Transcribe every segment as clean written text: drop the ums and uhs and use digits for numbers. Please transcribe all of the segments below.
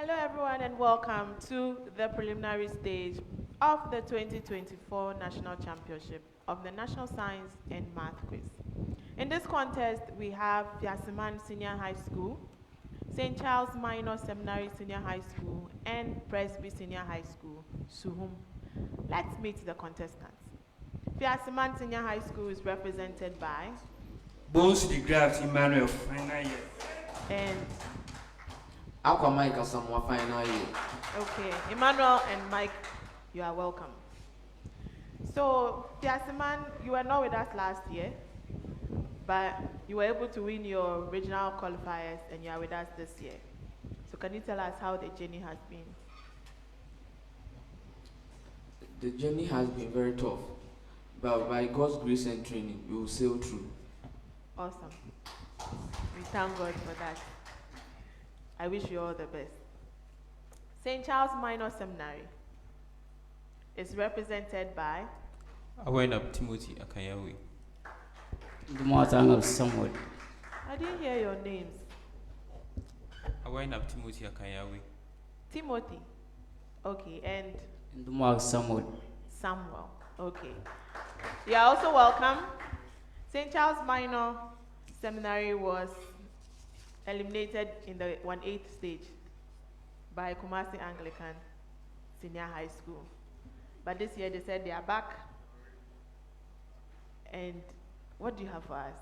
Hello everyone and welcome to the preliminary stage of the 2024 National Championship of the National Science and Math Quiz. In this contest, we have Fiasiman Senior High School, St. Charles Minor Seminary Senior High School, and Presby Senior High School, Suhum. Let's meet the contestants. Fiasiman Senior High School is represented by Bones de Graft Emmanuel, final year. And Aqua Mike or someone final year. okay, Emmanuel and Mike, you are welcome. So, Fiasiman, you were not with us last year, but you were able to win your regional qualifiers and you are with us this year. So, can you tell us how the journey has been? The journey has been very tough, but by God's grace and training, we will sail through. Awesome. We thank God for that. I wish you all the best. St. Charles Minor Seminary is represented by Awarenap Timothy Akanyawe. The Martin of Samuel. I didn't hear your names. Awarenap Timothy Akanyawe. Timothy. Okay, and The Mark Samuel. Samuel. Okay. You are also welcome. St. Charles Minor Seminary was eliminated in the 1/8 stage by Kumasi Anglican Senior High School. But this year they said they are back. And what do you have for us?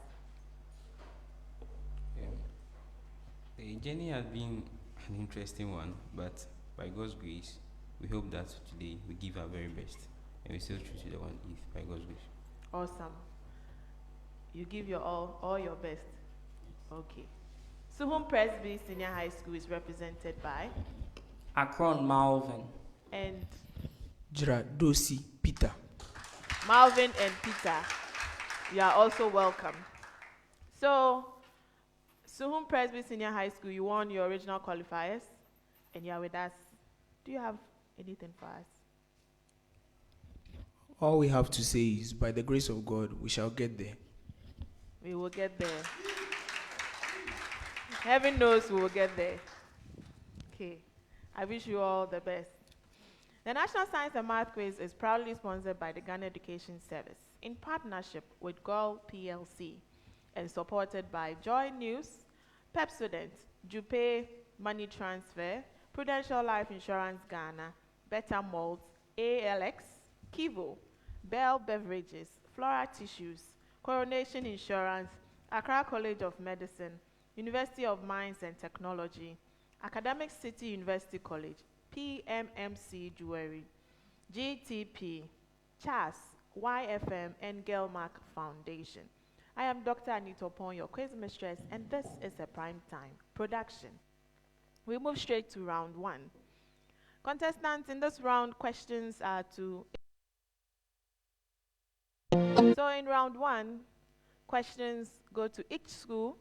The journey has been an interesting one, but by God's grace, we hope that today we give our very best and we sail through to the 1/8 by God's grace. Awesome. You give your all your best. Okay. Suhum Presby Senior High School is represented by Akron Malvin. and Dosi Peter. Malvin and Peter. You are also welcome. So, Suhum Presby Senior High School, you won your original qualifiers and you are with us. Do you have anything for us? All we have to say is, by the grace of God, we shall get there. We will get there. Heaven knows we will get there. Okay. I wish you all the best. The National Science and Math Quiz is proudly sponsored by the Ghana Education Service in partnership with GOL PLC and supported by Joy News, Pepsodent, Jupe Money Transfer, Prudential Life Insurance Ghana, Better Malls, ALX, Kivo, Bell Beverages, Flora Tissues, Coronation Insurance, Accra College of Medicine, University of Mines and Technology, Academic City University College, PMMC Jewelry, GTP, CHAS, YFM, and Gelmark Foundation. I am Dr. Anita Pon, your quiz mistress, and this is a prime time production. We move straight to round one. Contestants in this round, questions are to. So in round one, questions go to each school,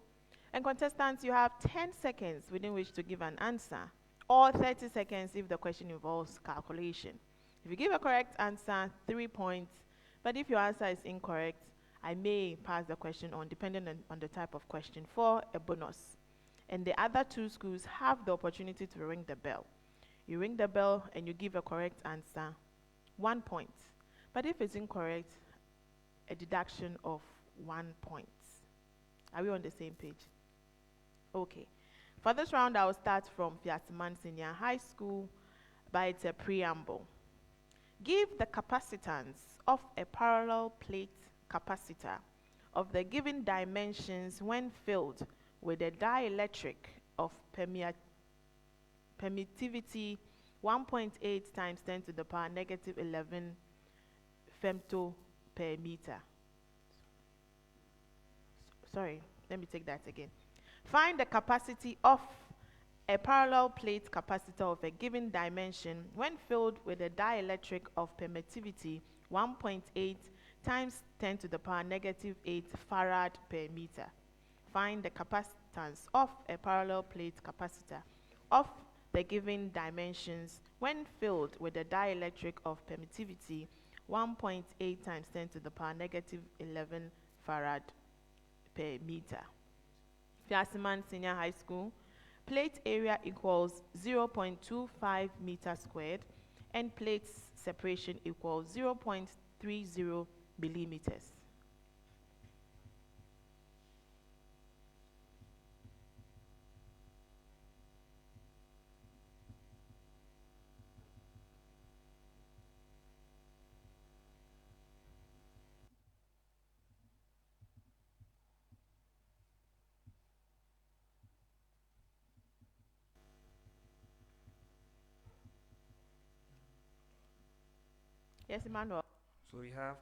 and contestants, you have 10 seconds within which to give an answer, or 30 seconds if the question involves calculation. If you give a correct answer, 3 points, but if your answer is incorrect, I may pass the question on, depending on the type of question, for a bonus. And the other two schools have the opportunity to ring the bell. You ring the bell and you give a correct answer, 1 point. But if it's incorrect, a deduction of 1 point. Are we on the same page? Okay. For this round, I will start from Fiasiman Senior High School, but it's a preamble. Give the capacitance of a parallel plate capacitor of the given dimensions when filled with a dielectric of permittivity 1.8 times 10 to the power negative 11 femto per meter. Sorry, let me take that again. Find the capacity of a parallel plate capacitor of a given dimension when filled with a dielectric of permittivity 1.8 times 10 to the power negative 8 farad per meter. Find the capacitance of a parallel plate capacitor of the given dimensions when filled with a dielectric of permittivity 1.8 times 10 to the power negative 11 farad per meter. Fiasiman Senior High School, plate area equals 0.25 meters squared, and plate separation equals 0.30 millimeters. Yes, Emmanuel. So we have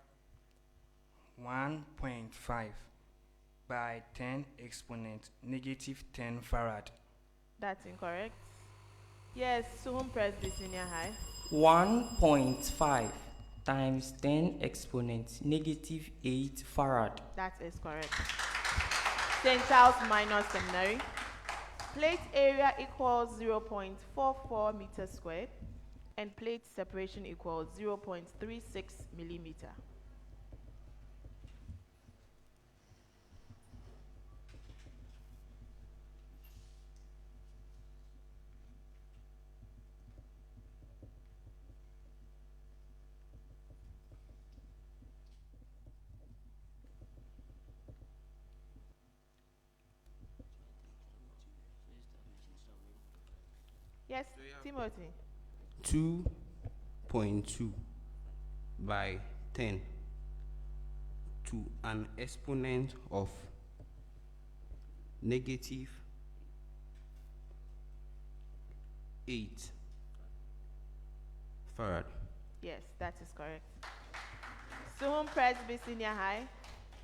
1.5 by 10 exponent negative 10 farad. That's incorrect. Yes, Suhum Presby Senior High. 1.5 times 10 exponent negative 8 farad. That is correct. St. Charles Minor Seminary. Plate area equals 0.44 meters squared, and plate separation equals 0.36 millimeter. Yes, Timothy. 2.2 by 10 to an exponent of negative 8 farad. Yes, that is correct. Suhum Presby Senior High.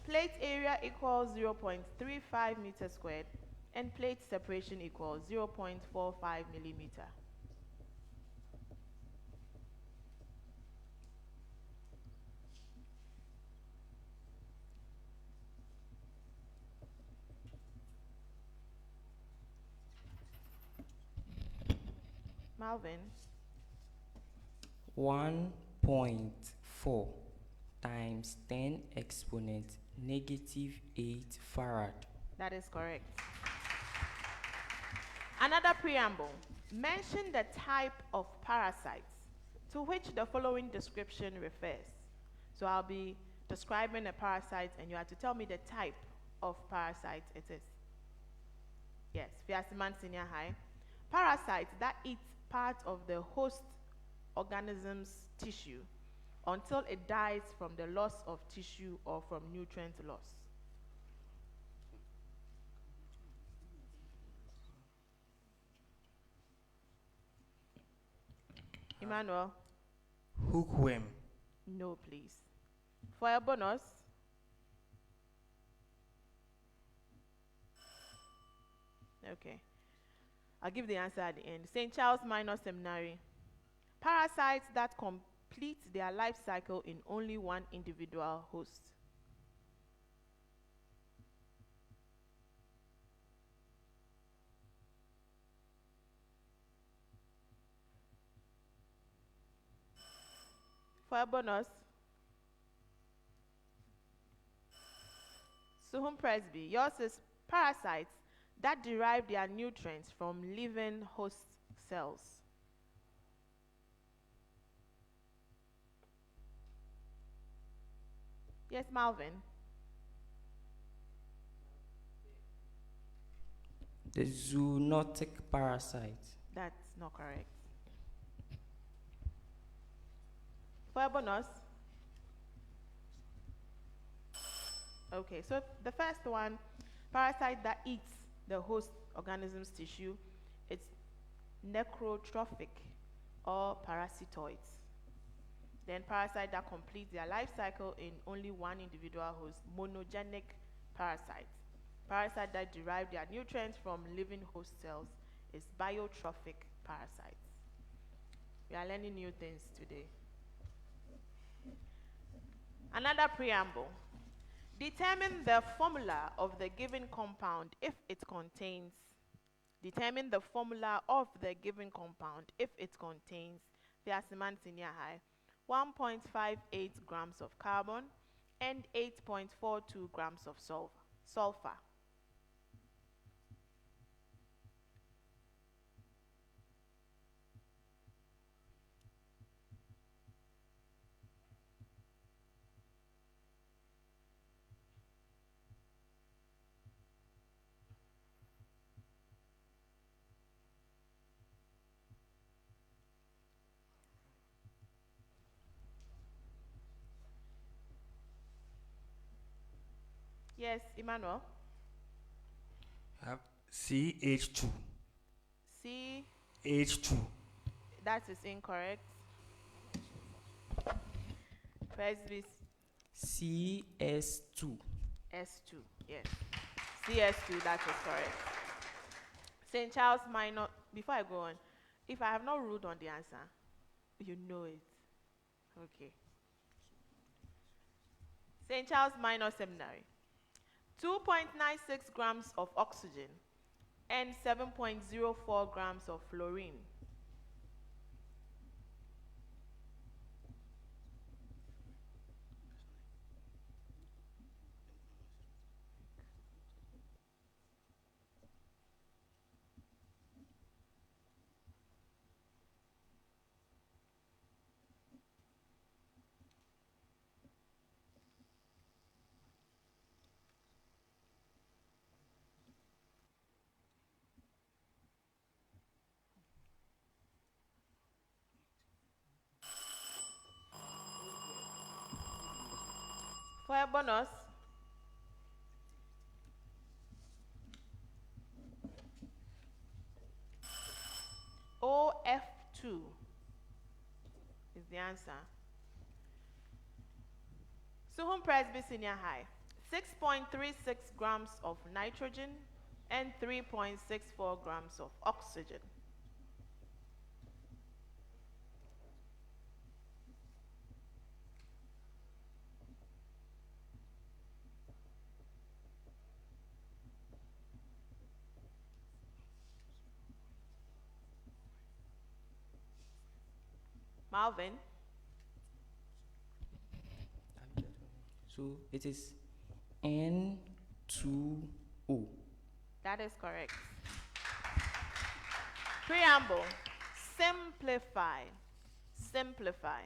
Plate area equals 0.35 meters squared, and plate separation equals 0.45 millimeter. Malvin. 1.4 times 10 exponent negative 8 farad. That is correct. Another preamble. Mention the type of parasites to which the following description refers. So I'll be describing a parasite and you have to tell me the type of parasite it is. Yes, Fiasiman Senior High. Parasites that eat part of the host organism's tissue until it dies from the loss of tissue or from nutrient loss. Emmanuel. Hookworm. No, please. For a bonus. Okay. I'll give the answer at the end. St. Charles Minor Seminary. Parasites that complete their life cycle in only one individual host. For a bonus. Suhum Presby. Yours is parasites that derive their nutrients from living host cells. Yes, Malvin. The zoonotic parasite. That's not correct. For a bonus. Okay, so the first one, parasite that eats the host organism's tissue, it's necrotrophic or parasitoids. Then parasite that complete their life cycle in only one individual host, monogenic parasites. Parasites that derive their nutrients from living host cells is biotrophic parasites. We are learning new things today. Another preamble. Determine the formula of the given compound if it contains. Determine the formula of the given compound if it contains Fiasiman Senior High 1.58 grams of carbon and 8.42 grams of sulfur. Yes, Emmanuel. We have CH2. C, H2. that is incorrect. Presby CS2. S2, yes. CS2, that is correct. St. Charles Minor, before I go on, if I have not ruled on the answer, you know it. Okay. St. Charles Minor Seminary. 2.96 grams of oxygen and 7.04 grams of fluorine. For a bonus, OF2 is the answer. Suhum Presby Senior High. 6.36 grams of nitrogen and 3.64 grams of oxygen. Malvin. So it is N2O. That is correct. Preamble. Simplify. Simplify.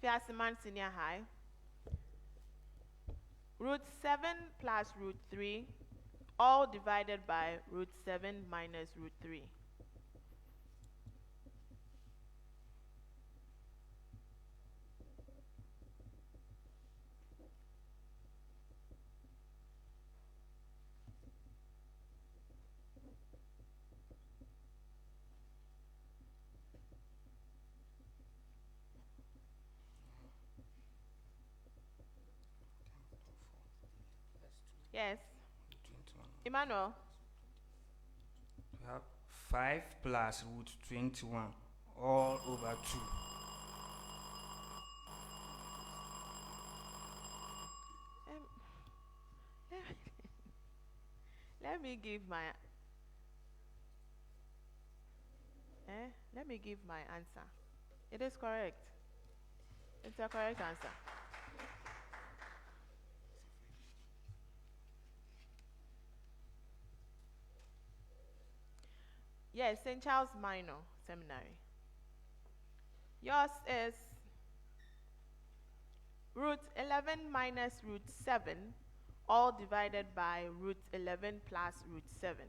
Fiasiman Senior High. Root 7 plus root 3, all divided by root 7 minus root 3. Yes. 21. Emmanuel. We have 5 plus root 21 all over 2. Let me give my let me give my answer. It is correct. It's a correct answer. Yes, St. Charles Minor Seminary. Yours is root 11 minus root 7, all divided by root 11 plus root 7.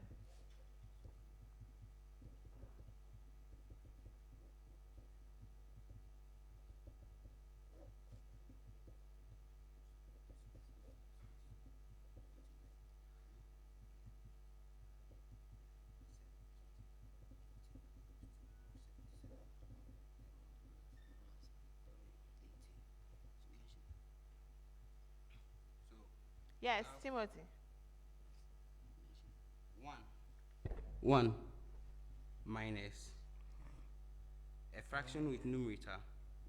Yes, Timothy. 1 minus a fraction with numerator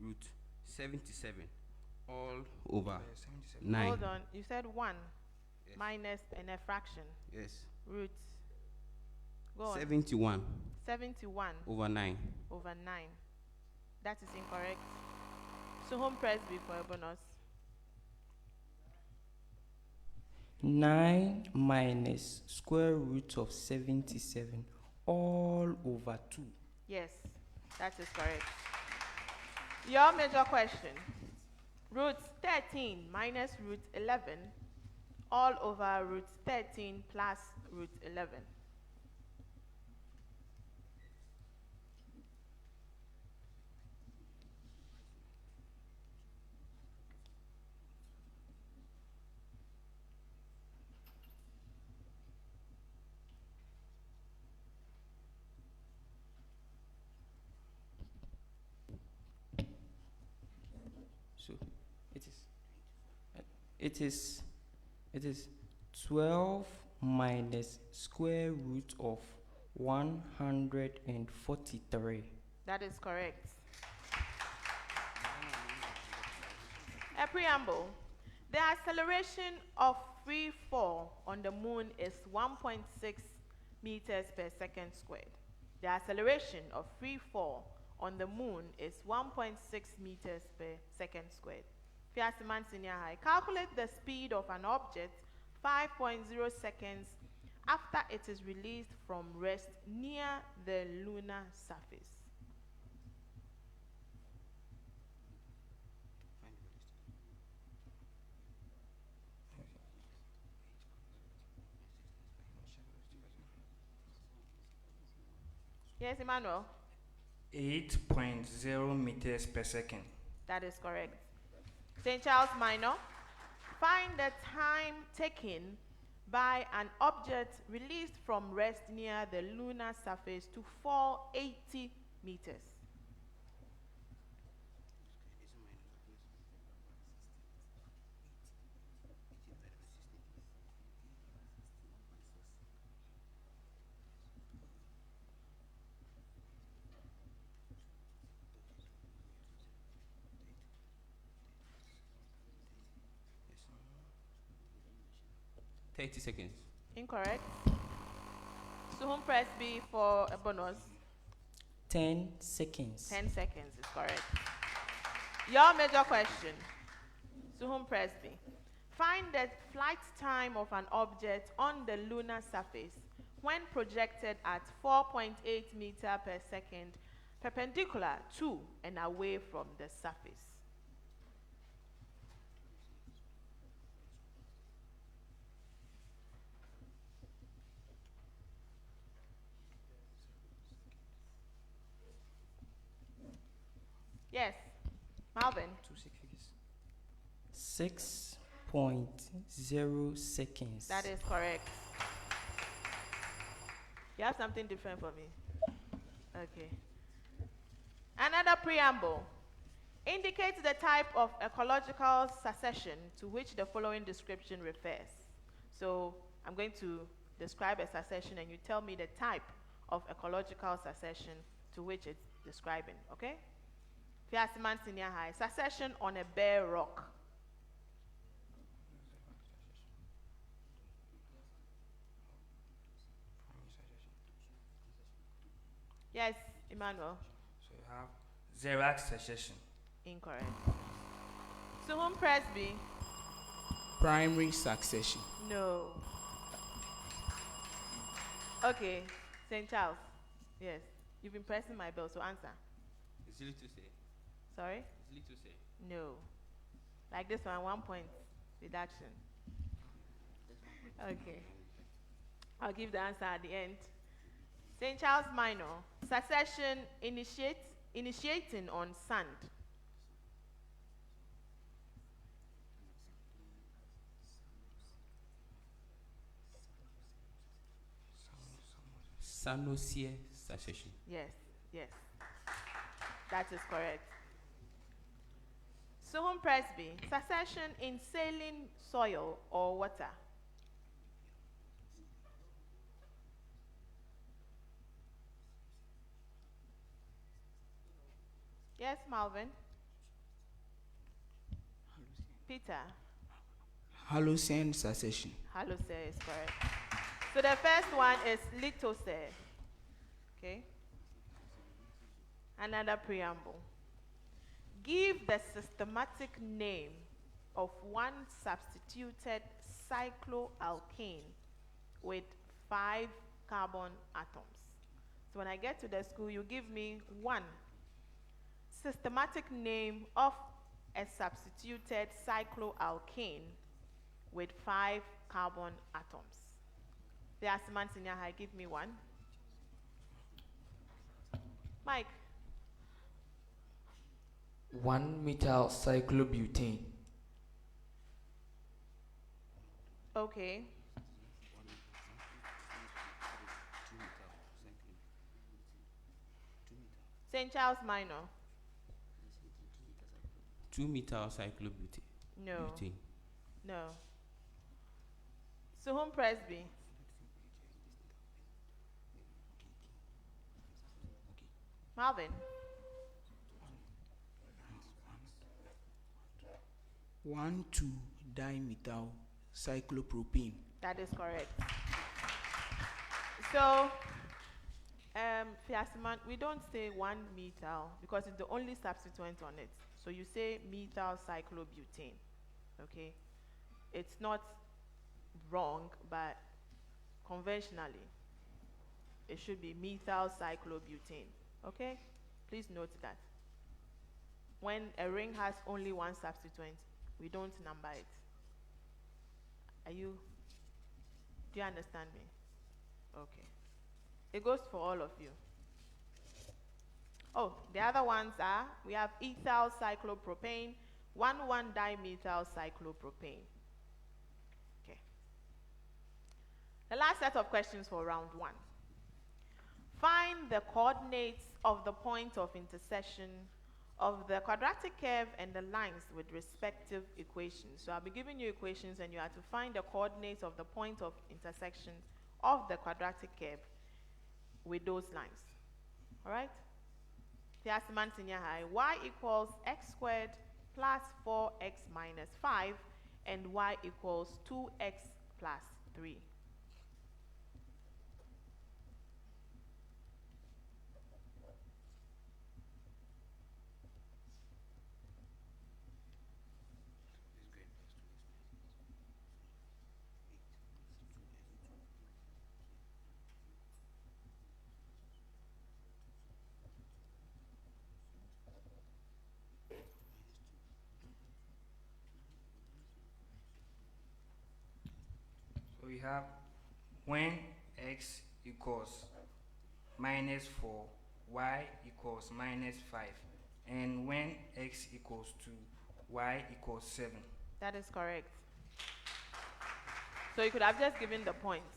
root 77 all over 77. 9. Hold on. You said 1 Yes. minus and a fraction. Yes. Root. Go on. 71 71 over 9. over 9. That is incorrect. Suhum Presby for a bonus. 9 minus square root of 77 all over 2. Yes, that is correct. Your major question. Root 13 minus root 11 all over root 13 plus root 11. It is 12 minus square root of 143. That is correct. A preamble. The acceleration of free fall on the moon is 1.6 meters per second squared. The acceleration of free fall on the moon is 1.6 meters per second squared. Fiasiman Senior High. Calculate the speed of an object 5.0 seconds after it is released from rest near the lunar surface. Yes, Emmanuel? 8.0 meters per second. That is correct. St. Charles Minor, find the time taken by an object released from rest near the lunar surface to fall 80 meters. Yes. 30 seconds. Incorrect. Suhum Presby for a bonus. 10 seconds. 10 seconds is correct. Your major question. Suhum Presby. Find the flight time of an object on the lunar surface when projected at 4.8 meters per second, perpendicular to and away from the surface. Yes, Malvin. 6.0 seconds. That is correct. You have something different for me? Okay. Another preamble. Indicates the type of ecological succession to which the following description refers. So I'm going to describe a succession and you tell me the type of ecological succession to which it's describing, okay? Fiasiman Senior High. Succession on a bare rock. Yes, Emmanuel. So you have Xerac succession. Incorrect. Suhum Presby. Primary succession. No. Okay, St. Charles. Yes. You've been pressing my bell, so answer. It's easy to say. Sorry? It's easy to say. No. Like this one, 1 point deduction. Okay. I'll give the answer at the end. St. Charles Minor. Succession initiating on sand. Sanosia succession. Yes, yes. That is correct. Suhum Presby. Succession in saline soil or water. Yes, Malvin. Peter. Halocene succession. Halocene is correct. So the first one is lithocene. Okay. Another preamble. Give the systematic name of one substituted cycloalkane with 5 carbon atoms. So when I get to the school, you give me one systematic name of a substituted cycloalkane with 5 carbon atoms. The Asiman Senior High, give me one. Mike. 1-methyl cyclobutane. Okay. St. Charles Minor. 2-methyl cyclobutane. No. Butane. No. Suhum Presby. Marvin. 1,2-dimethyl cyclopropane. That is correct. So, Fiasiman, we don't say 1-methyl because it's the only substituent on it. So you say methyl cyclobutane. Okay? It's not wrong, but conventionally, it should be methyl cyclobutane. Okay? Please note that. When a ring has only one substituent, we don't number it. Do you understand me? Okay. It goes for all of you. Oh, the other ones are, we have ethyl cyclopropane, 1,1-dimethyl cyclopropane. Okay. The last set of questions for round 1. Find the coordinates of the point of intersection of the quadratic curve and the lines with respective equations. So I'll be giving you equations and you have to find the coordinates of the point of intersection of the quadratic curve with those lines. Alright? Y equals x squared plus 4x minus 5 and y equals 2x plus 3. So we have when x equals minus 4, y equals minus 5, and when x equals 2, y equals 7. That is correct. So you could have just given the points.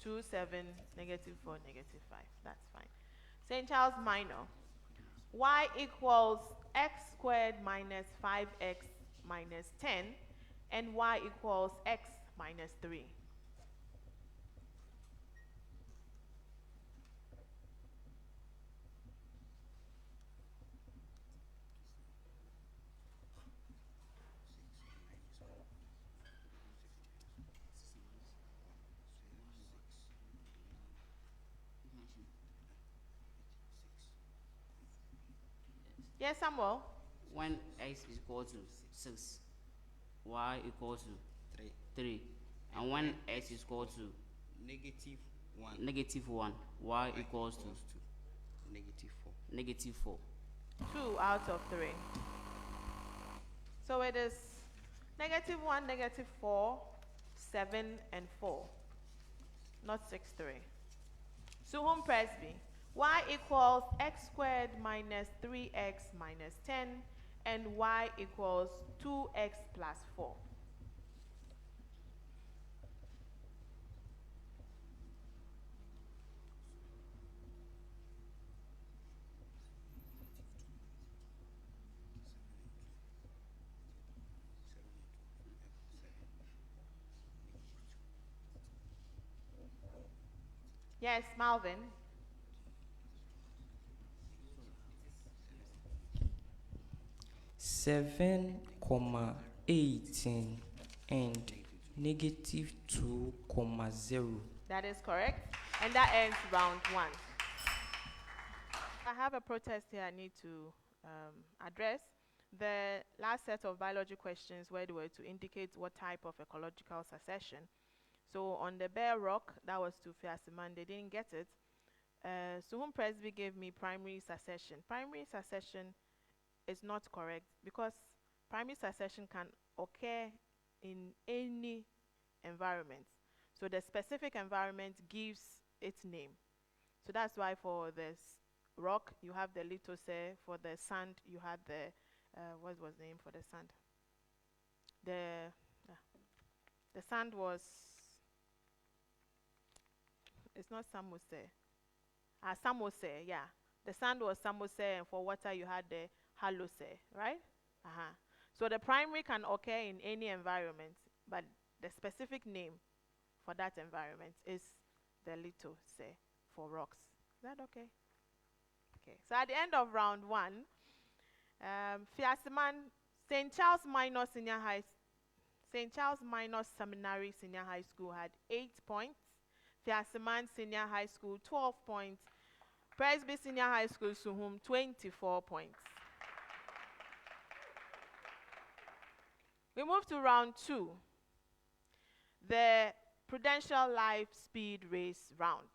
2, 7, negative 4, negative 5. That's fine. St. Charles Minor. Y equals x squared minus 5x minus 10 and y equals x minus 3. Yes, Samuel. When x is equal to 6, y equals to 3. And when x is equal to negative 1, y equals to negative 4. 2 out of 3. So it is negative 1, negative 4, 7, and 4. Not 6, 3. Suhum Presby. Y equals x squared minus 3x minus 10 and y equals 2x plus 4. Yes, Malvin. 7,18 and negative 2,0. That is correct. And that ends round 1. I have a protest here I need to address. The last set of biology questions where they were to indicate what type of ecological succession. So on the bare rock, that was to Fiasiman, they didn't get it. Suhum Presby gave me primary succession. Primary succession is not correct because primary succession can occur in any environment. So the specific environment gives its name. So that's why for this rock, you have the lithocere. For the sand, you had the, what was the name for the sand? The sand was, it's not samosere. Samosere, yeah. The sand was samosere, and for water, you had the halocere, right? So the primary can occur in any environment, but the specific name for that environment is the little, say, for rocks. Is that okay? Okay. So at the end of round 1, Fiasiman, St. Charles Minor Senior High, St. Charles Minor Seminary Senior High School had 8 points. Fiasiman Senior High School 12 points. Presby Senior High School Suhum 24 points. We move to round 2, the Prudential Life Speed Race round.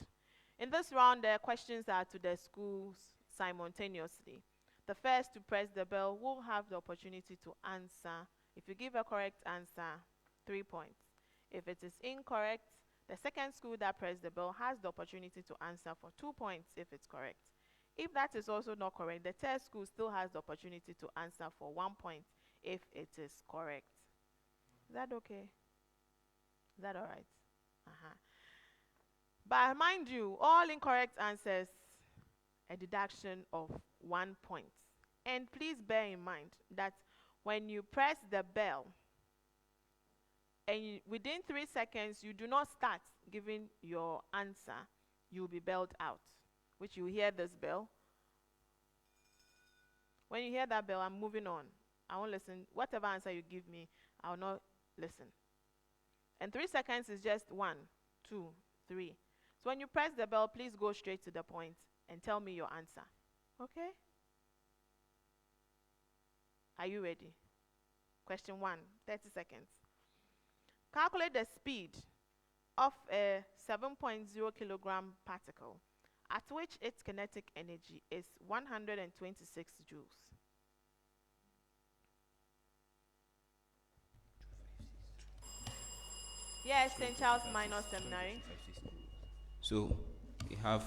In this round, the questions are to the schools simultaneously. The first to press the bell will have the opportunity to answer. If you give a correct answer, 3 points. If it is incorrect, the second school that pressed the bell has the opportunity to answer for 2 points if it's correct. If that is also not correct, the third school still has the opportunity to answer for 1 point if it is correct. Is that okay? Is that all right? But mind you, all incorrect answers, a deduction of 1 point. And please bear in mind that when you press the bell, and within 3 seconds, you do not start giving your answer, you'll be belled out, which you hear this bell. When you hear that bell, I'm moving on. I won't listen. Whatever answer you give me, I will not listen. And 3 seconds is just 1, 2, 3. So when you press the bell, please go straight to the point and tell me your answer. Okay? Are you ready? Question 1, 30 seconds. Calculate the speed of a 7.0 kilogram particle at which its kinetic energy is 126 joules. Yes, St. Charles Minor Seminary. So we have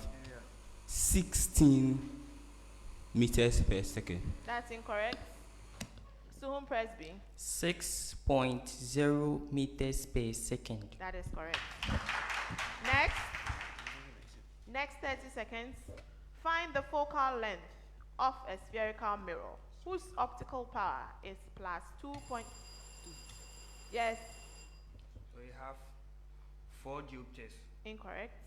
16 meters per second. That's incorrect. Suhum Presby. 6.0 meters per second. That is correct. Next 30 seconds. Find the focal length of a spherical mirror whose optical power is plus 2.2. Yes. So we have 4 diopters. Incorrect.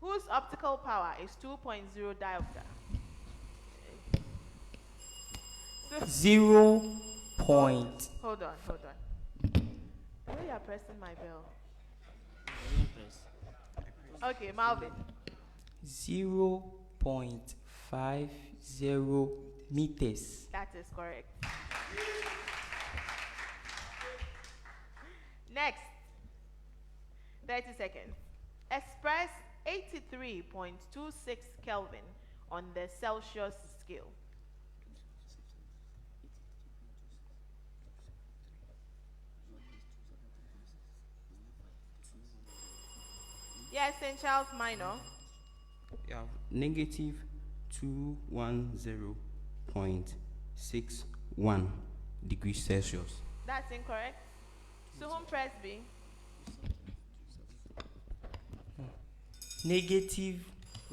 Whose optical power is 2.0 diopter? 0. Point. Hold on. The way you are pressing my bell. Okay, Malvin. 0.50 meters. That is correct. Next, 30 seconds. Express 83.26 Kelvin on the Celsius scale. Yes, St. Charles Minor. We have negative 210.61 degrees Celsius. That's incorrect. Suhum Presby. Negative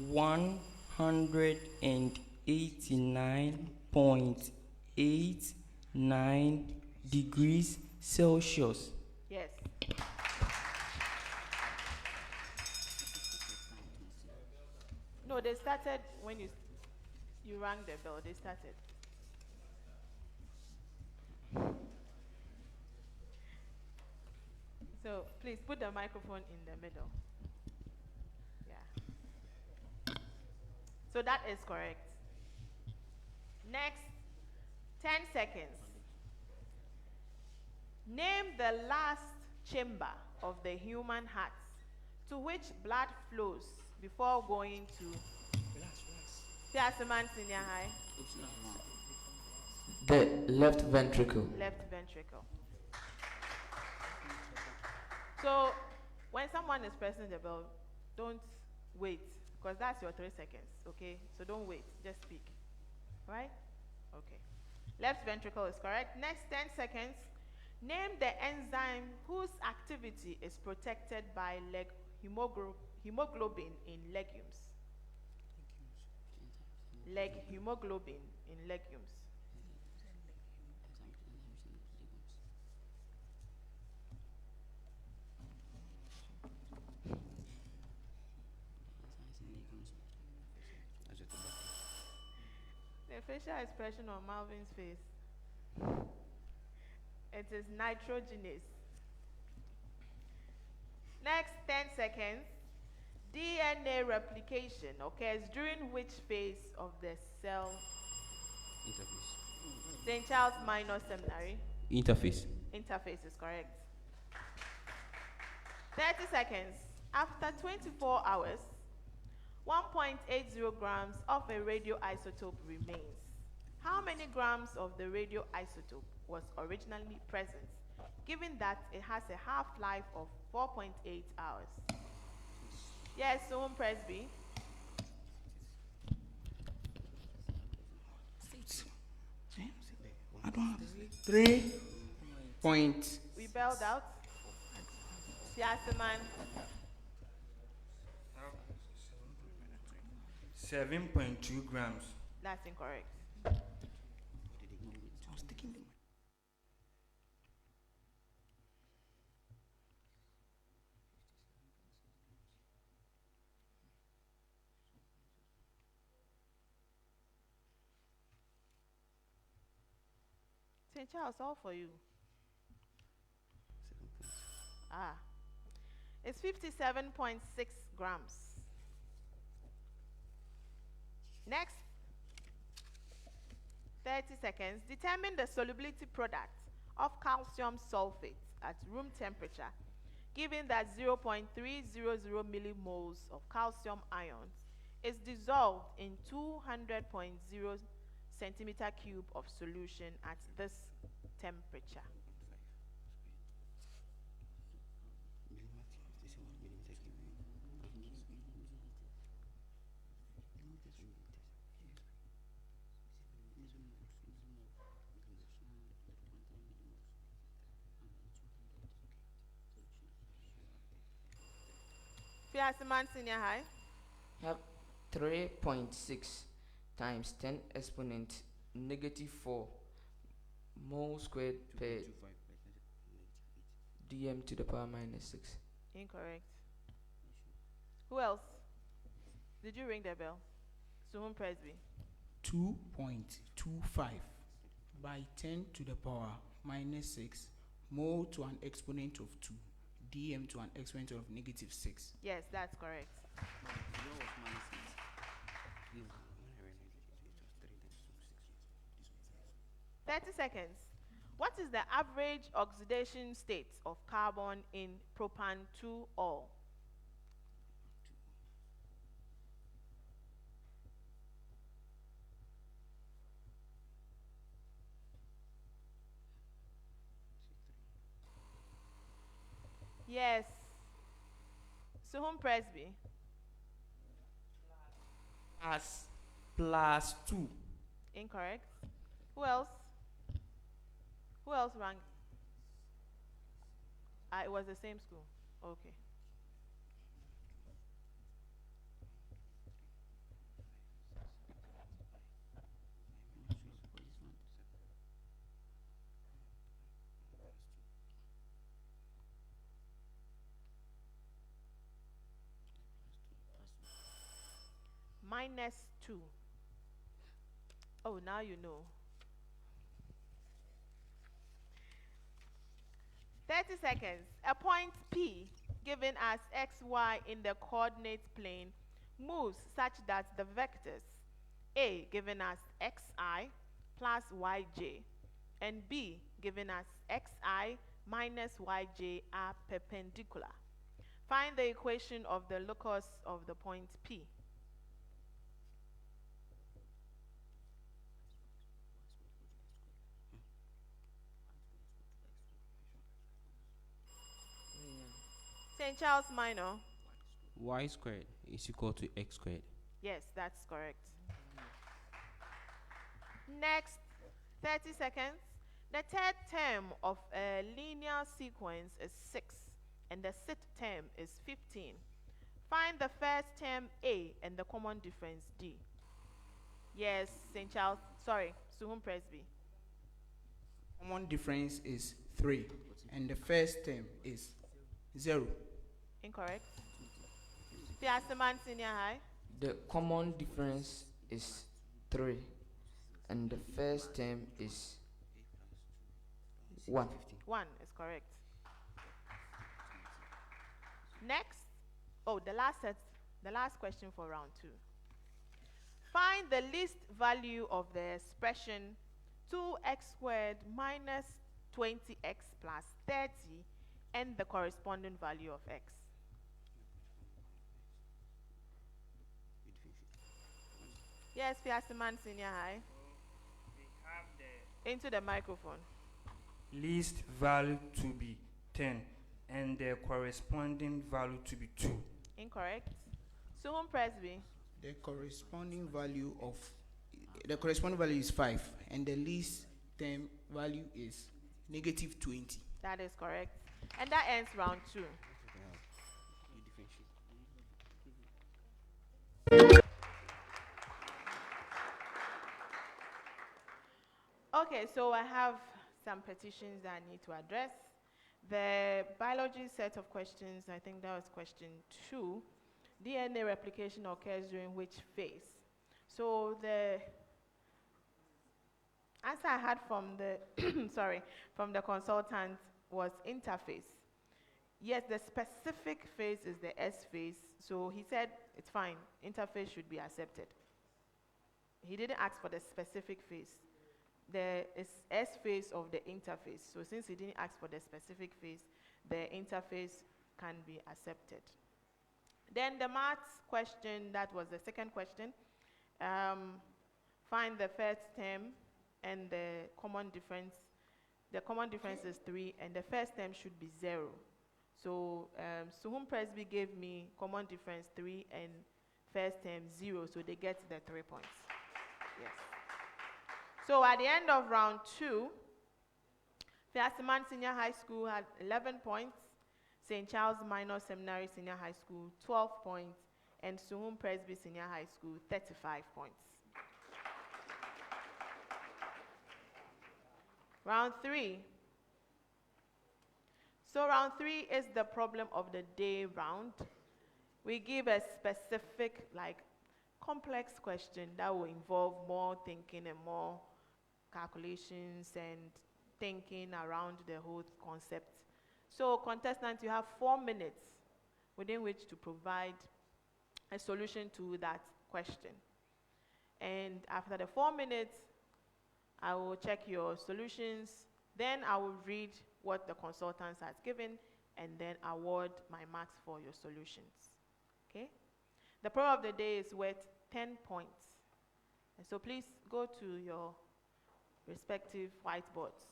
189.89 degrees Celsius. Yes. No, they started when you rang the bell. They started. So please put the microphone in the middle. Yeah. So that is correct. Next, 10 seconds. Name the last chamber of the human heart to which blood flows before going to Piasaman Senior High. The left ventricle. Left ventricle. So when someone is pressing the bell, don't wait, because that's your 3 seconds, okay? So don't wait, just speak. Right? Okay. Left ventricle is correct. Next 10 seconds. Name the enzyme whose activity is protected by hemoglobin in legumes. Hemoglobin in legumes. facial expression on Malvin's face. It is nitrogenous. Next 10 seconds. DNA replication occurs during which phase of the cell? Interface. St. Charles Minor Seminary. Interface. Interface is correct. 30 seconds. After 24 hours, 1.80 grams of a radioisotope remains. How many grams of the radioisotope was originally present, given that it has a half-life of 4.8 hours? Yes, Suhum Presby. I don't have 3 point. We bailed out. Siaseman. 7.2 grams. That's incorrect. St. Charles, all for you. Ah. It's 57.6 grams. Next, 30 seconds. Determine the solubility product of calcium sulfate at room temperature, given that 0.300 millimoles of calcium ions is dissolved in 200.0 centimeter cube of solution at this temperature. Fiaseman Senior High. Have 3.6 times 10 exponent negative 4 mole squared per dm to the power minus 6. Incorrect. Who else? Did you ring the bell? Suhum Presby. 2.25 by 10 to the power minus 6 mole to an exponent of 2 dm to an exponent of negative 6. Yes, that's correct. 30 seconds. What is the average oxidation state of carbon in propan-2-ol? Yes. Suhum Presby. Plus 2. Incorrect. Who else? Who else rang? It was the same school. Okay. -2. Oh, now you know. 30 seconds. A point P given as xy in the coordinate plane moves such that the vectors A given as xi plus yj and B given as xi minus yj are perpendicular. Find the equation of the locus of the point P. St. Charles Minor. Y squared is equal to x squared. Yes, that's correct. Next, 30 seconds. The third term of a linear sequence is 6, and the sixth term is 15. Find the first term A and the common difference D. Yes, St. Charles, sorry, Suhum Presby. Common difference is 3, and the first term is 0. Incorrect. Fiaseman Senior High. The common difference is 3, and the first term is 1. 1 is correct. Next, the last question for round 2. Find the least value of the expression 2x squared minus 20x plus 30 and the corresponding value of x. Yes, Fiasiman Senior High. We have the Into the microphone. least value to be 10 and the corresponding value to be 2. Incorrect. Suhum Presby. The corresponding value is 5, and the least term value is negative 20. That is correct. And that ends round 2. Okay, so I have some petitions that I need to address. The biology set of questions, I think that was question 2. DNA replication occurs during which phase? So the answer I had from the from the consultant was interphase. Yes, the specific phase is the S phase, so he said it's fine, interphase should be accepted. He didn't ask for the specific phase. There is S phase of the interphase. So since he didn't ask for the specific phase, the interphase can be accepted. Then the maths question, that was the second question. Find the first term and the common difference. The common difference is 3, and the first term should be 0. So Suhum Presby gave me common difference 3 and first term 0, so they get the 3 points. Yes. So at the end of round 2, Fiasiman Senior High School had 11 points, St. Charles Minor Seminary Senior High School 12 points, and Suhum Presby Senior High School 35 points. Round 3. So round 3 is the problem of the day round. We give a specific, complex question that will involve more thinking and more calculations and thinking around the whole concept. So contestants, you have 4 minutes within which to provide a solution to that question. And after the 4 minutes, I will check your solutions, then I will read what the consultant has given, and then award my marks for your solutions. Okay? The problem of the day is worth 10 points. And so please go to your respective whiteboards.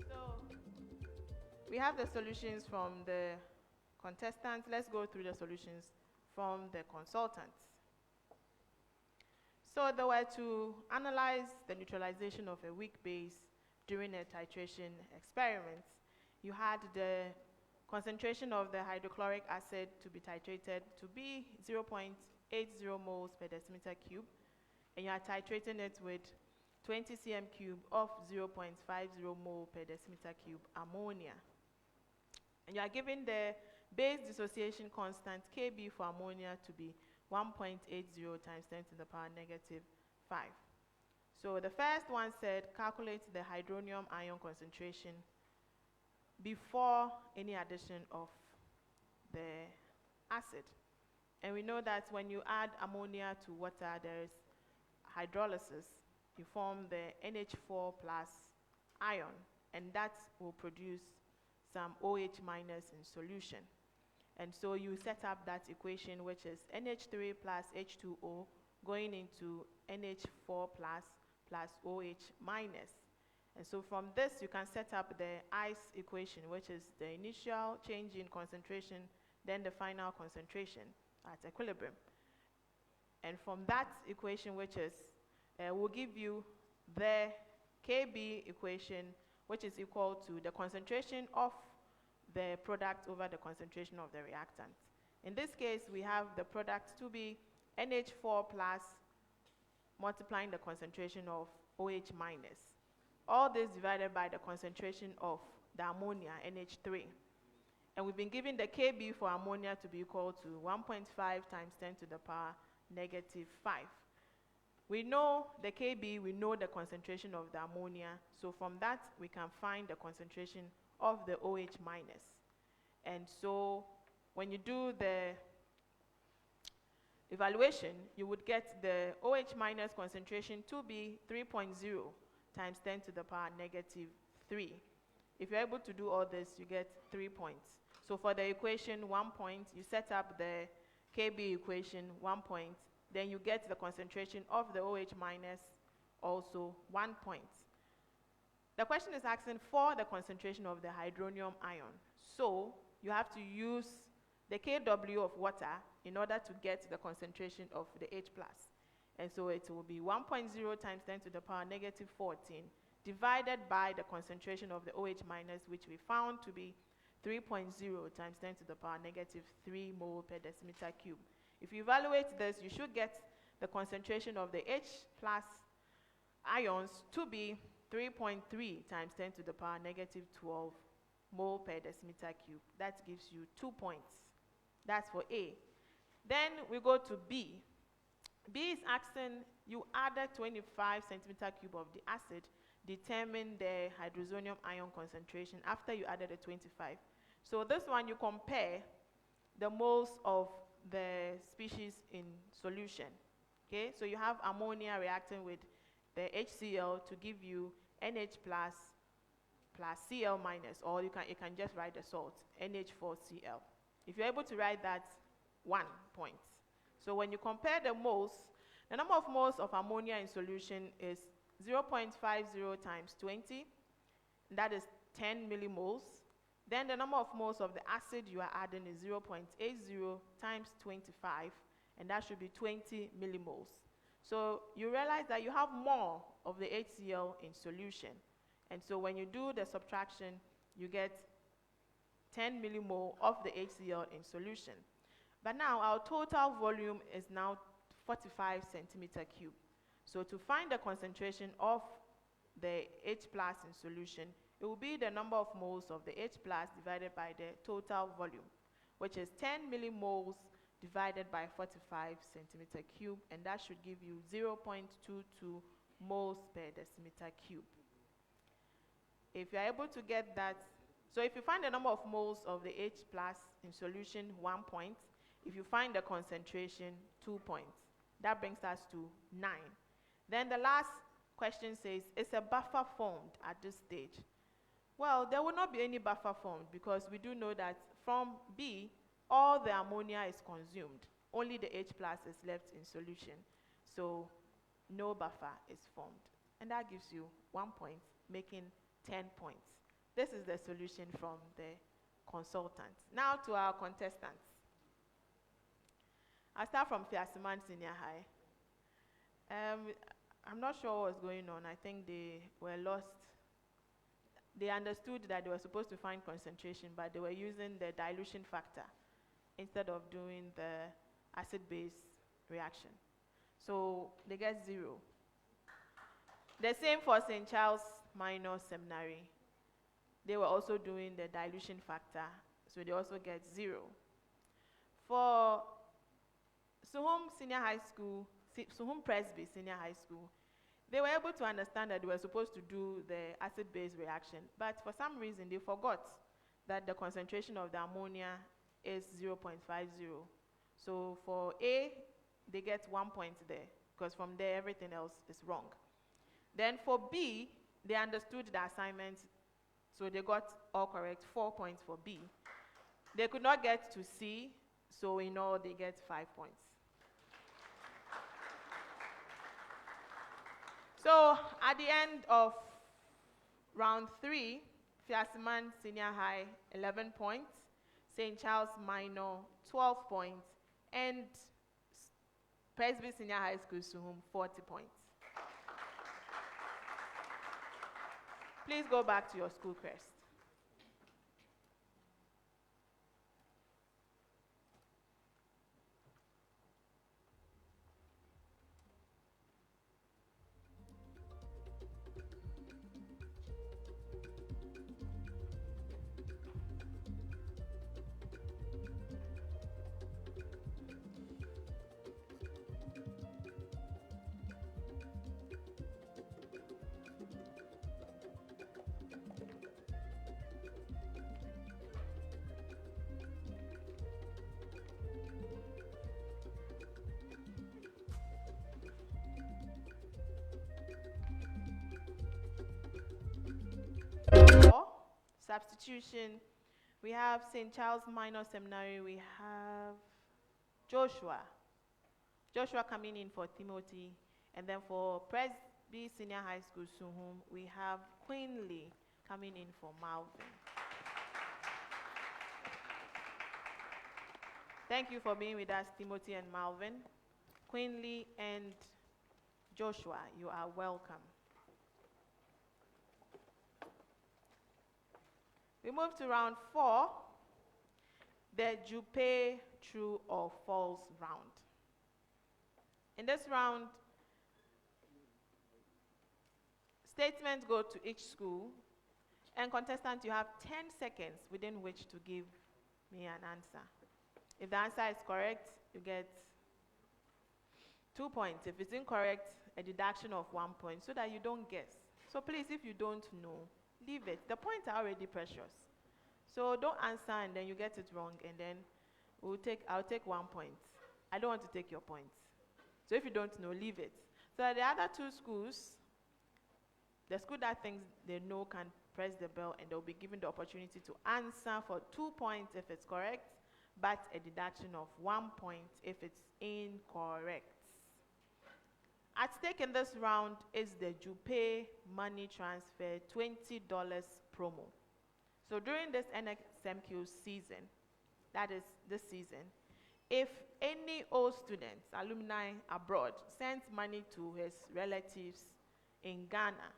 So we have the solutions from the contestants. Let's go through the solutions from the consultants. So they were to analyze the neutralization of a weak base during a titration experiment. You had the concentration of the hydrochloric acid to be titrated to be 0.80 moles per decimeter cube, and you are titrating it with 20 cm cube of 0.50 mole per decimeter cube ammonia. And you are given the base dissociation constant Kb for ammonia to be 1.80 times 10 to the power negative 5. So the first one said calculate the hydronium ion concentration before any addition of the acid. And we know that when you add ammonia to water, there is hydrolysis. You form the NH4 plus ion, and that will produce some OH minus in solution. And so you set up that equation, which is NH3 plus H2O going into NH4 plus OH minus. And so from this, you can set up the ICE equation, which is the initial change in concentration, then the final concentration at equilibrium. And from that equation, which is, will give you the Kb equation, which is equal to the concentration of the product over the concentration of the reactant. In this case, we have the product to be NH4 plus multiplying the concentration of OH minus. All this divided by the concentration of the ammonia, NH3. And we've been given the Kb for ammonia to be equal to 1.5 times 10 to the power -5. We know the Kb, we know the concentration of the ammonia, so from that we can find the concentration of the OH minus. And so when you do the evaluation, you would get the OH minus concentration to be 3.0 times 10 to the power -3. If you're able to do all this, you get 3 points. So for the equation, 1 point, you set up the Kb equation, 1 point, then you get the concentration of the OH minus, also 1 point. The question is asking for the concentration of the hydronium ion. So you have to use the Kw of water in order to get the concentration of the H+. And so it will be 1.0 times 10 to the power -14 divided by the concentration of the OH minus, which we found to be 3.0 times 10 to the power -3 mole per decimeter cube. If you evaluate this, you should get the concentration of the H+ ions to be 3.3 times 10 to the power -12 mole per decimeter cube. That gives you 2 points. That's for A. Then we go to B. B is asking you added 25 centimeter cube of the acid, determine the hydrozonium ion concentration after you added the 25. So this one you compare the moles of the species in solution. Okay, so you have ammonia reacting with the HCl to give you NH plus Cl minus, or you can just write the salt, NH4Cl. If you're able to write that, 1 point. So when you compare the moles, the number of moles of ammonia in solution is 0.50 times 20, that is 10 millimoles. Then the number of moles of the acid you are adding is 0.80 times 25, and that should be 20 millimoles. So you realize that you have more of the HCl in solution. And so when you do the subtraction, you get 10 millimole of the HCl in solution. But now our total volume is now 45 centimeter cube. So to find the concentration of the H+ in solution, it will be the number of moles of the H+ divided by the total volume, which is 10 millimoles divided by 45 centimeter cube, and that should give you 0.22 moles per decimeter cube. If you're able to get that, so if you find the number of moles of the H+ in solution, 1 point. If you find the concentration, 2 points. That brings us to 9. Then the last question says, is a buffer formed at this stage? Well, there will not be any buffer formed because we do know that from B, all the ammonia is consumed. Only the H+ is left in solution. So no buffer is formed. And that gives you 1 point, making 10 points. This is the solution from the consultant. Now to our contestants. I'll start from Fiasiman Senior High. I'm not sure what was going on. I think they were lost. They understood that they were supposed to find concentration, but they were using the dilution factor instead of doing the acid-base reaction. So they get 0. The same for St. Charles Minor Seminary. They were also doing the dilution factor, so they also get 0. For Suhum Senior High School, Suhum Presby Senior High School, they were able to understand that they were supposed to do the acid-base reaction, but for some reason they forgot that the concentration of the ammonia is 0.50. So for A, they get 1 point there, because from there everything else is wrong. Then for B, they understood the assignment, so they got all correct, 4 points for B. They could not get to C, so in all they get 5 points. So at the end of round 3, Fiasiman Senior High, 11 points, St. Charles Minor, 12 points, and Presby Senior High School, Suhum, 40 points. Please go back to your school crest. substitution, we have St. Charles Minor Seminary, we have Joshua. Joshua coming in for Timothy. And then for Presby Senior High School, Suhum, we have Queenly coming in for Malvin. Thank you for being with us, Timothy and Malvin. Queenly and Joshua, you are welcome. We move to round 4, the Jupe True or False round. In this round, statements go to each school, and contestants, you have 10 seconds within which to give me an answer. If the answer is correct, you get 2 points. If it's incorrect, a deduction of 1 point so that you don't guess. So please, if you don't know, leave it. The points are already precious. So don't answer and then you get it wrong, and then I'll take 1 point. I don't want to take your points. So if you don't know, leave it. So the other 2 schools, the school that thinks they know can press the bell, and they'll be given the opportunity to answer for 2 points if it's correct, but a deduction of 1 point if it's incorrect. At stake in this round is the Jupe money transfer $20 promo. So during this NSMQ season, that is this season, if any old student, alumni abroad, sends money to his relatives in Ghana,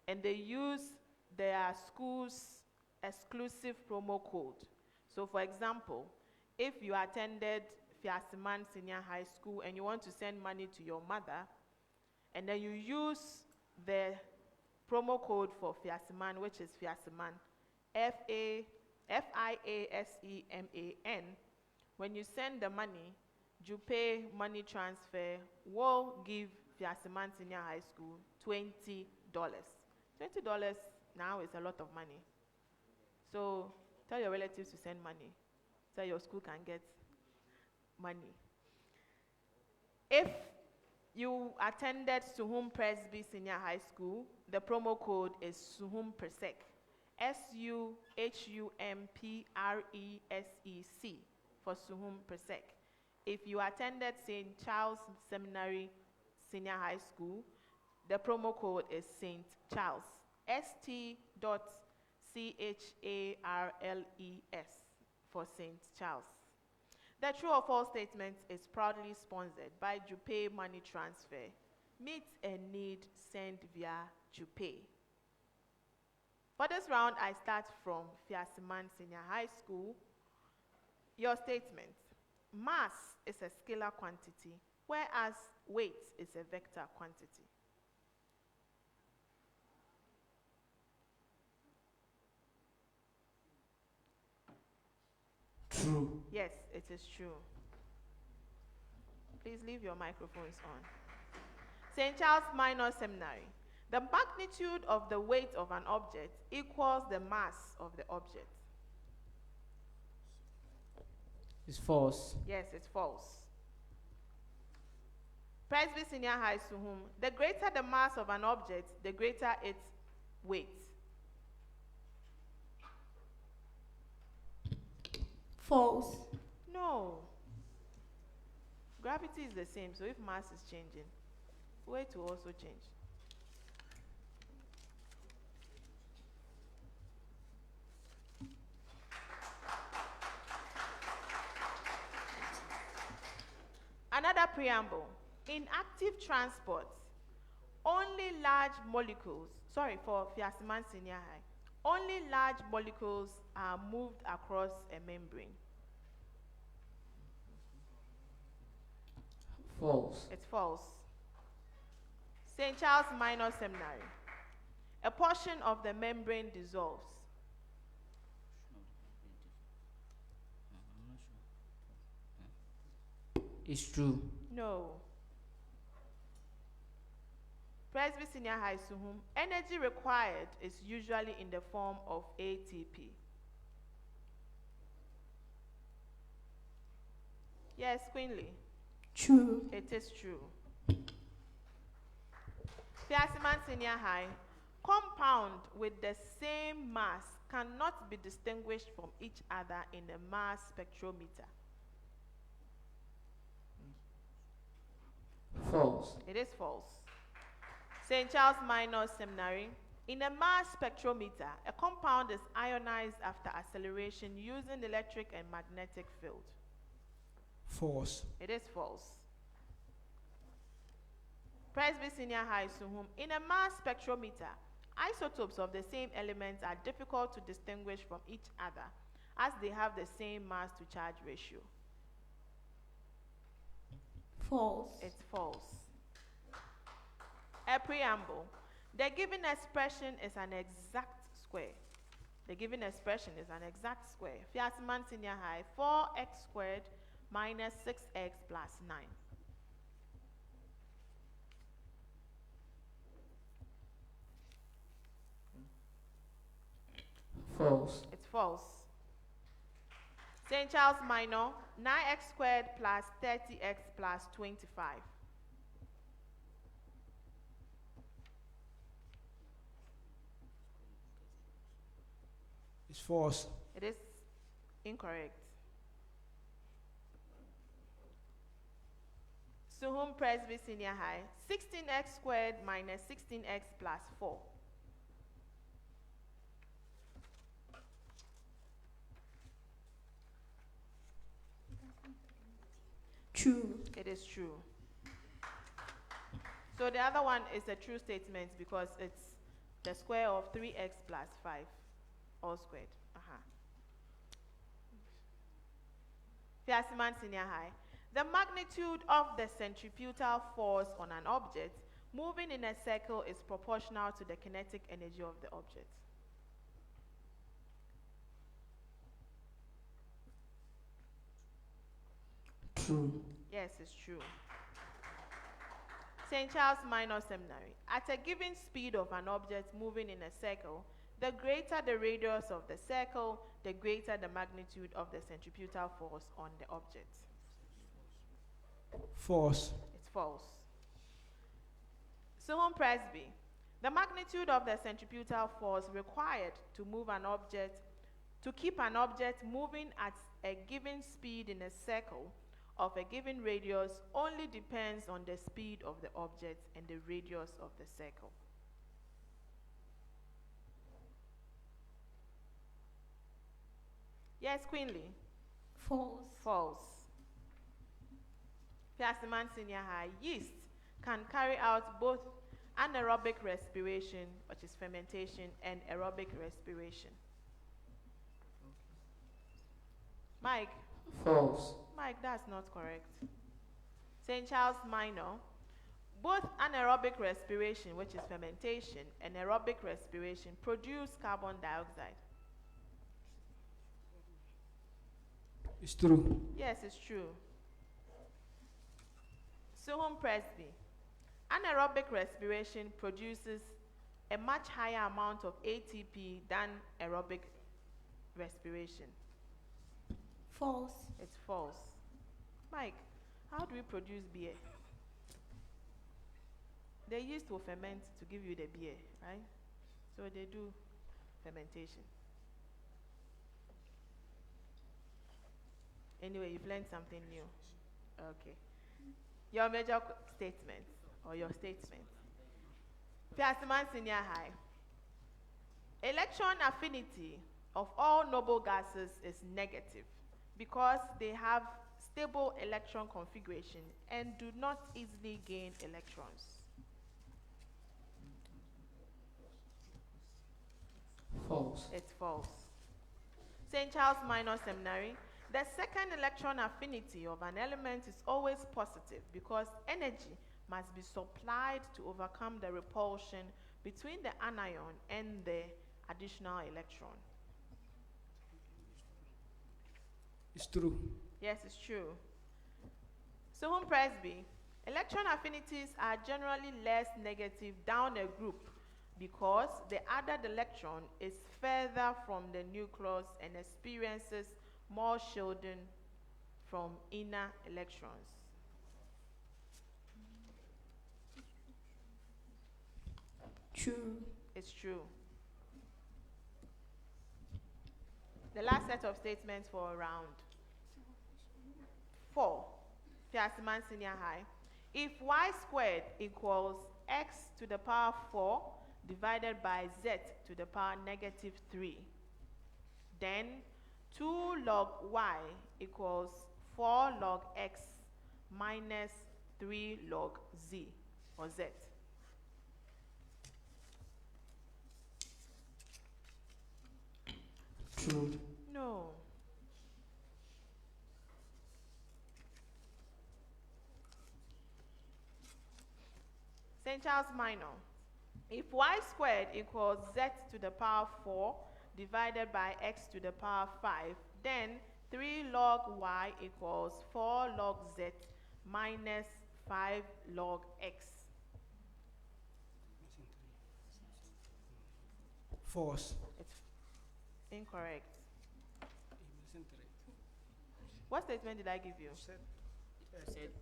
and they use their school's exclusive promo code. So for example, if you attended Fiasiman Senior High School and you want to send money to your mother, and then you use the promo code for Fiasiman, which is Fiasiman, F-I-A-S-E-M-A-N, when you send the money, Jupe money transfer will give Fiasiman Senior High School $20. $20 now is a lot of money. So tell your relatives to send money so your school can get money. If you attended Suhum Presby Senior High School, the promo code is Suhum Presec, SUHUMPRESEC for Suhum Presec. If you attended St. Charles Seminary Senior High School, the promo code is St. Charles, ST.CHARLES for St. Charles. The true or false statement is proudly sponsored by Jupe Money Transfer. Meet a need, send via Jupe. For this round, I start from Fiasiman Senior High School. Your statement: mass is a scalar quantity, whereas weight is a vector quantity. True. Yes, it is true. Please leave your microphones on. St. Charles Minor Seminary. The magnitude of the weight of an object equals the mass of the object. It's false. Yes, it's false. Presby Senior High Suhum. The greater the mass of an object, the greater its weight. False. No. Gravity is the same, so if mass is changing, weight will also change. Another preamble. In active transport, only large molecules, for Fiasiman Senior High, only large molecules are moved across a membrane. False. It's false. St. Charles Minor Seminary. A portion of the membrane dissolves. It's true. No. Presby Senior High Suhum. Energy required is usually in the form of ATP. Yes, Queenly. True. It is true. Fiasiman Senior High. Compound with the same mass cannot be distinguished from each other in a mass spectrometer. False. It is false. St. Charles Minor Seminary. In a mass spectrometer, a compound is ionized after acceleration using electric and magnetic field. False. It is false. Presby Senior High, Suhum. In a mass spectrometer, isotopes of the same elements are difficult to distinguish from each other as they have the same mass to charge ratio. False. It's false. A preamble. The given expression is an exact square. The given expression is an exact square. Fiasman Senior High, 4x squared minus 6x plus 9. False. It's false. St. Charles Minor, 9x squared plus 30x plus 25. It's false. It is incorrect. Suhum Presby Senior High, 16x squared minus 16x plus 4. True. It is true. So the other one is a true statement because it's the square of 3x plus 5, all squared. Fiasman Senior High. The magnitude of the centripetal force on an object moving in a circle is proportional to the kinetic energy of the object. True. Yes, it's true. St. Charles Minor Seminary. At a given speed of an object moving in a circle, the greater the radius of the circle, the greater the magnitude of the centripetal force on the object. False. It's false. Suhum Presby. The magnitude of the centripetal force required to move an object, to keep an object moving at a given speed in a circle of a given radius only depends on the speed of the object and the radius of the circle. Yes, Queenly. False. False. Fiasman Senior High. Yeast can carry out both anaerobic respiration, which is fermentation, and aerobic respiration. Mike. False. Mike, that's not correct. St. Charles Minor. Both anaerobic respiration, which is fermentation, and aerobic respiration produce carbon dioxide. It's true. Yes, it's true. Suhum Presby. Anaerobic respiration produces a much higher amount of ATP than aerobic respiration. False. It's false. Mike, how do we produce beer? The yeast will ferment to give you the beer, right? So they do fermentation. Anyway, you've learned something new. Okay. Your major statement or your statement. Fiasman Senior High. Electron affinity of all noble gases is negative because they have stable electron configuration and do not easily gain electrons. False. It's false. St. Charles Minor Seminary. The second electron affinity of an element is always positive because energy must be supplied to overcome the repulsion between the anion and the additional electron. It's true. Yes, it's true. Suhum Presby. Electron affinities are generally less negative down a group because the added electron is further from the nucleus and experiences more shielding from inner electrons. True. It's true. The last set of statements for round 4, Piasiman Senior High. If y squared equals x to the power 4 divided by z to the power negative 3, then 2 log y equals 4 log x minus 3 log z or z. True. No. St. Charles Minor. If y squared equals z to the power 4 divided by x to the power 5, then 3 log y equals 4 log z minus 5 log x. False. It's incorrect. What statement did I give you? Said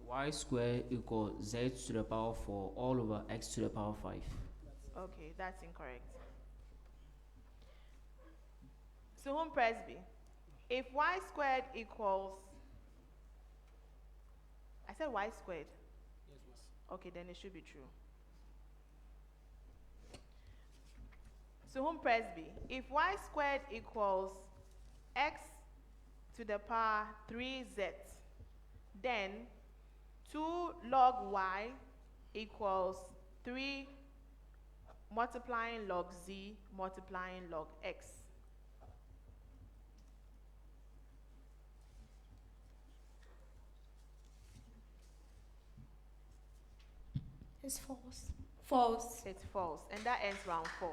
y squared equals z to the power 4 all over x to the power 5. Okay, that's incorrect. Suhum Presby. If y squared equals, I said y squared. Yes, miss. Okay, then it should be true. Suhum Presby. If y squared equals x to the power 3z, then 2 log y equals 3 multiplying log z multiplying log x. It's false. False. It's false. And that ends round 4.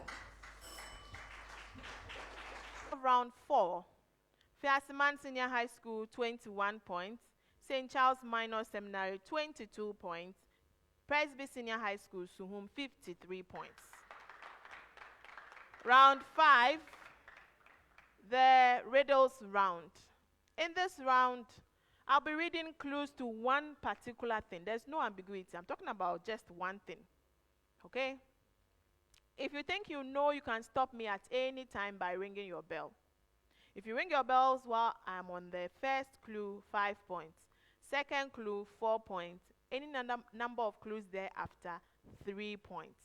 Round 4. Fiasiman Senior High School, 21 points. St. Charles Minor Seminary, 22 points. Presby Senior High School, Suhum, 53 points. Round 5, the riddles round. In this round, I'll be reading clues to one particular thing. There's no ambiguity. I'm talking about just one thing. Okay? If you think you know, you can stop me at any time by ringing your bell. If you ring your bells while I'm on the first clue, 5 points. Second clue, 4 points. Any number of clues thereafter, 3 points.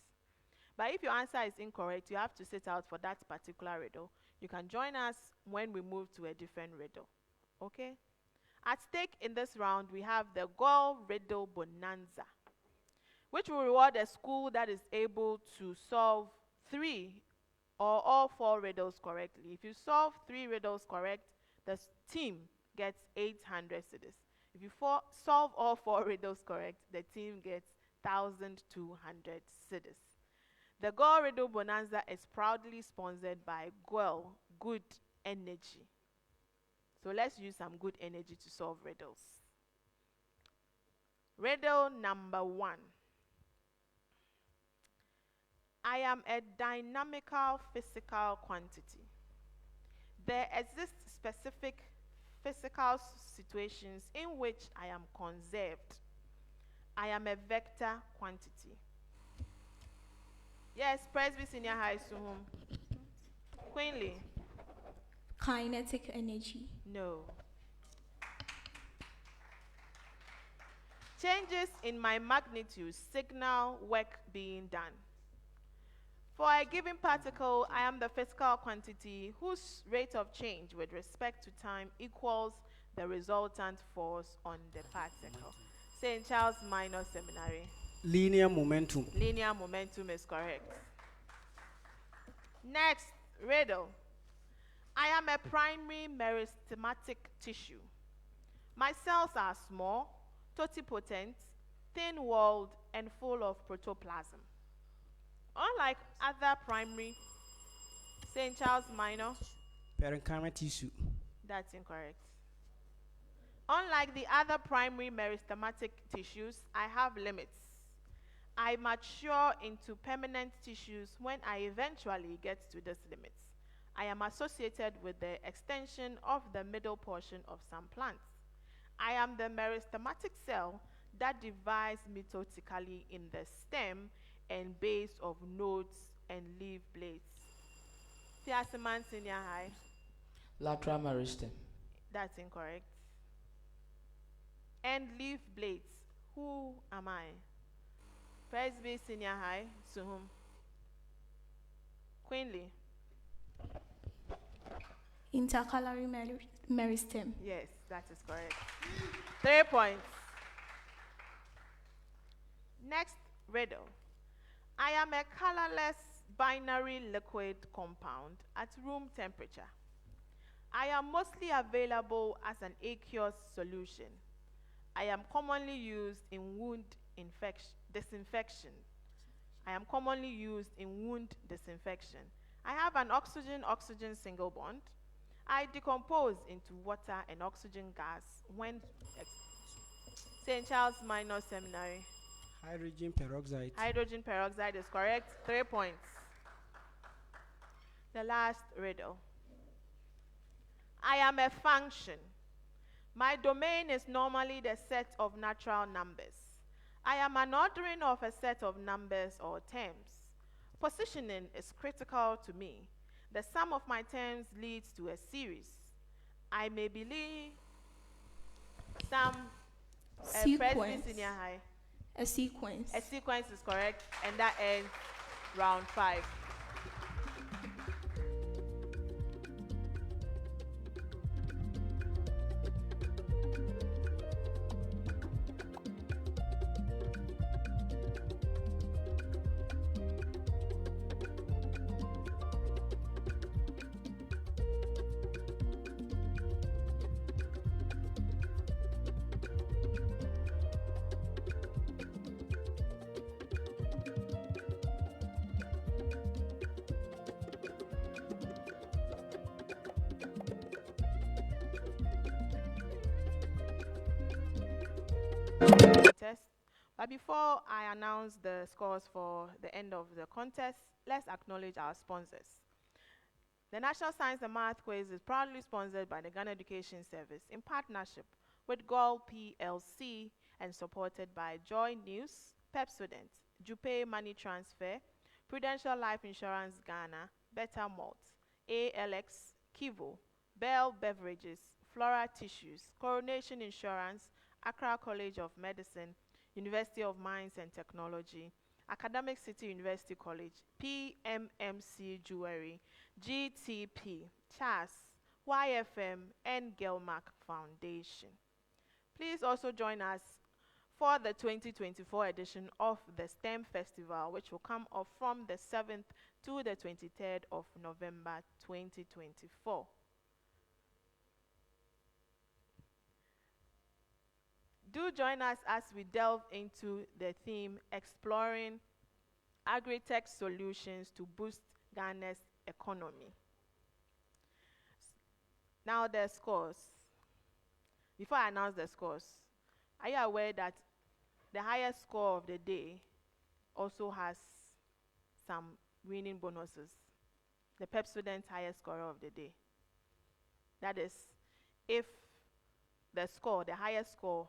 But if your answer is incorrect, you have to sit out for that particular riddle. You can join us when we move to a different riddle. Okay? At stake in this round, we have the Goal Riddle Bonanza, which will reward a school that is able to solve 3 or all 4 riddles correctly. If you solve 3 riddles correct, the team gets 800 cedis. If you solve all 4 riddles correct, the team gets 1,200 cedis. The Goal Riddle Bonanza is proudly sponsored by Goal Good Energy. So let's use some good energy to solve riddles. Riddle number 1. I am a dynamical physical quantity. There exist specific physical situations in which I am conserved. I am a vector quantity. Yes, Presby Senior High Suhum. Queenly. Kinetic energy. No. Changes in my magnitude signal work being done. For a given particle, I am the physical quantity whose rate of change with respect to time equals the resultant force on the particle. St. Charles Minor Seminary. Linear momentum. Linear momentum is correct. Next, riddle. I am a primary meristematic tissue. My cells are small, totipotent, thin-walled, and full of protoplasm. Unlike other primary, St. Charles Minor. Parenchyma tissue. That's incorrect. Unlike the other primary meristematic tissues, I have limits. I mature into permanent tissues when I eventually get to these limits. I am associated with the extension of the middle portion of some plants. I am the meristematic cell that divides mitotically in the stem and base of nodes and leaf blades? Fiaseman Senior High. Lateral meristem. That's incorrect. And leaf blades. Who am I? Presby Senior High, Suhum. Queenly. Intercalary meristem. Yes, that is correct. 3 points. Next riddle. I am a colorless binary liquid compound at room temperature. I am mostly available as an aqueous solution. I am commonly used in wound disinfection. I am commonly used in wound disinfection. I have an oxygen-oxygen single bond. I decompose into water and oxygen gas when St. Charles Minor Seminary. Hydrogen peroxide. Hydrogen peroxide is correct. 3 points. The last riddle. I am a function. My domain is normally the set of natural numbers. I am an ordering of a set of numbers or terms. Positioning is critical to me. The sum of my terms leads to a series. I may believe some Presby Sequence. Senior High. A sequence. A sequence is correct, and that ends round 5. Contest. But before I announce the scores for the end of the contest, let's acknowledge our sponsors. The National Science and Math Quiz is proudly sponsored by the Ghana Education Service in partnership with GOL PLC and supported by Joy News, Pepsodent, Jupe Money Transfer, Prudential Life Insurance Ghana, Better Malt, ALX, Kivo, Bell Beverages, Flora Tissues, Coronation Insurance, Accra College of Medicine, University of Mines and Technology, Academic City University College, PMMC Jewelry, GTP, CHAS, YFM, and Gelmark Foundation. Please also join us for the 2024 edition of the STEM Festival, which will come off from the 7th to the 23rd of November 2024. Do join us as we delve into the theme exploring agri-tech solutions to boost Ghana's economy. Now the scores. Before I announce the scores, are you aware that the highest score of the day also has some winning bonuses? The Pepsodent highest scorer of the day. That is, if the score, the highest score,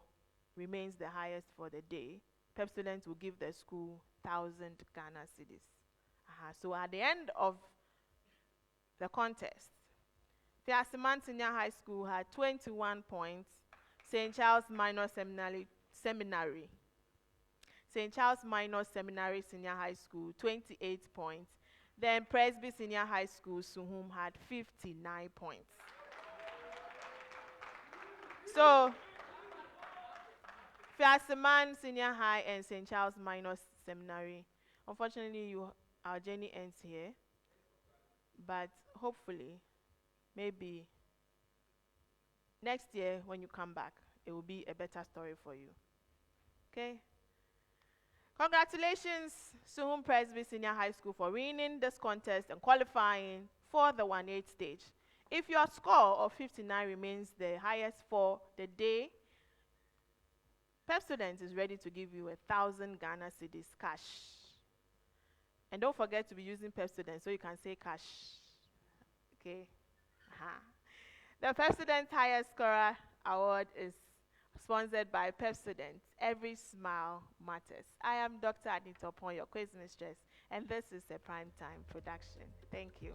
remains the highest for the day, Pepsodent will give the school 1,000 Ghana cedis. So at the end of the contest, Fiaseman Senior High School had 21 points, St. Charles Minor Seminary, St. Charles Minor Seminary Senior High School, 28 points. Then Presby Senior High School, Suhum, had 59 points. So, Fiaseman Senior High and St. Charles Minor Seminary, unfortunately, our journey ends here. But hopefully, maybe next year when you come back, it will be a better story for you. Okay? Congratulations, Suhum Presby Senior High School, for winning this contest and qualifying for the 1/8 stage. If your score of 59 remains the highest for the day, Pepsodent is ready to give you 1,000 Ghana cedis cash. And don't forget to be using Pepsodent so you can say cash. Okay? The Pepsodent Highest Scorer Award is sponsored by Pepsodent. Every smile matters. I am Dr. Anita Upon, your quiz mistress, And this is a Prime Time production. Thank you.